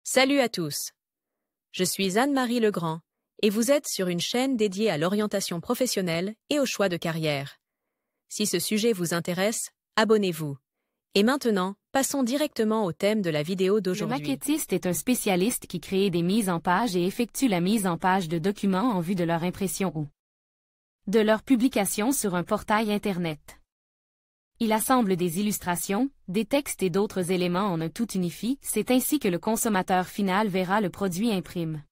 Salut à tous. Je suis Anne-Marie Legrand et vous êtes sur une chaîne dédiée à l'orientation professionnelle et au choix de carrière. Si ce sujet vous intéresse, abonnez-vous. Et maintenant, passons directement au thème de la vidéo d'aujourd'hui. Le maquettiste est un spécialiste qui crée des mises en page et effectue la mise en page de documents en vue de leur impression ou de leur publication sur un portail Internet. Il assemble des illustrations, des textes et d'autres éléments en un tout unifié, c'est ainsi que le consommateur final verra le produit imprime.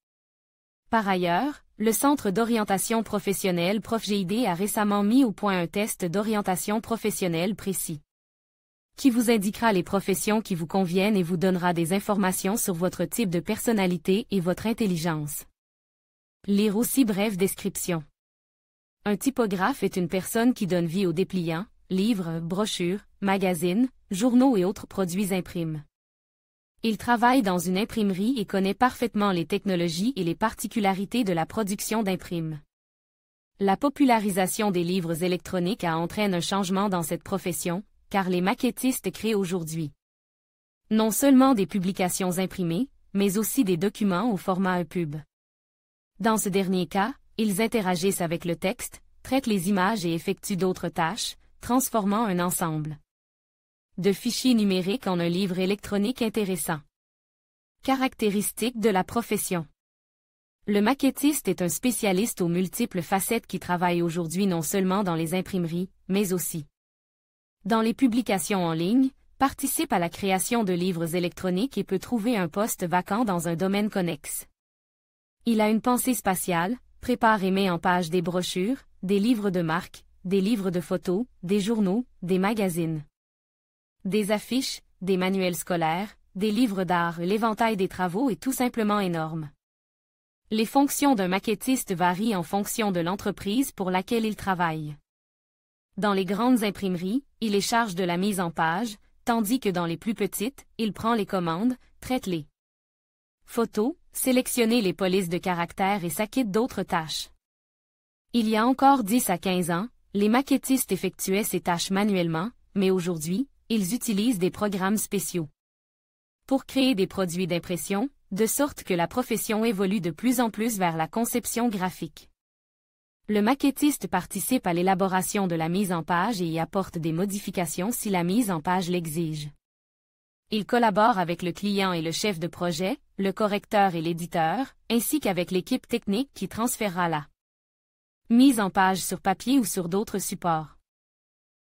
Par ailleurs, le Centre d'orientation professionnelle ProfGID a récemment mis au point un test d'orientation professionnelle précis, qui vous indiquera les professions qui vous conviennent et vous donnera des informations sur votre type de personnalité et votre intelligence. Lire aussi brève description. Un typographe est une personne qui donne vie aux dépliants, livres, brochures, magazines, journaux et autres produits imprimes. Il travaille dans une imprimerie et connaît parfaitement les technologies et les particularités de la production d'imprimes. La popularisation des livres électroniques entraîne un changement dans cette profession, car les maquettistes créent aujourd'hui non seulement des publications imprimées, mais aussi des documents au format EPUB. Dans ce dernier cas, ils interagissent avec le texte, traitent les images et effectuent d'autres tâches, transformant un ensemble de fichiers numériques en un livre électronique intéressant. Caractéristiques de la profession. Le maquettiste est un spécialiste aux multiples facettes qui travaille aujourd'hui non seulement dans les imprimeries, mais aussi dans les publications en ligne, participe à la création de livres électroniques et peut trouver un poste vacant dans un domaine connexe. Il a une pensée spatiale, prépare et met en page des brochures, des livres de marque, des livres de photos, des journaux, des magazines, des affiches, des manuels scolaires, des livres d'art. L'éventail des travaux est tout simplement énorme. Les fonctions d'un maquettiste varient en fonction de l'entreprise pour laquelle il travaille. Dans les grandes imprimeries, il est charge de la mise en page, tandis que dans les plus petites, il prend les commandes, traite les photos, sélectionne les polices de caractères et s'acquitte d'autres tâches. Il y a encore 10 à 15 ans, les maquettistes effectuaient ces tâches manuellement, mais aujourd'hui, ils utilisent des programmes spéciaux pour créer des produits d'impression, de sorte que la profession évolue de plus en plus vers la conception graphique. Le maquettiste participe à l'élaboration de la mise en page et y apporte des modifications si la mise en page l'exige. Il collabore avec le client et le chef de projet, le correcteur et l'éditeur, ainsi qu'avec l'équipe technique qui transférera la mise en page sur papier ou sur d'autres supports.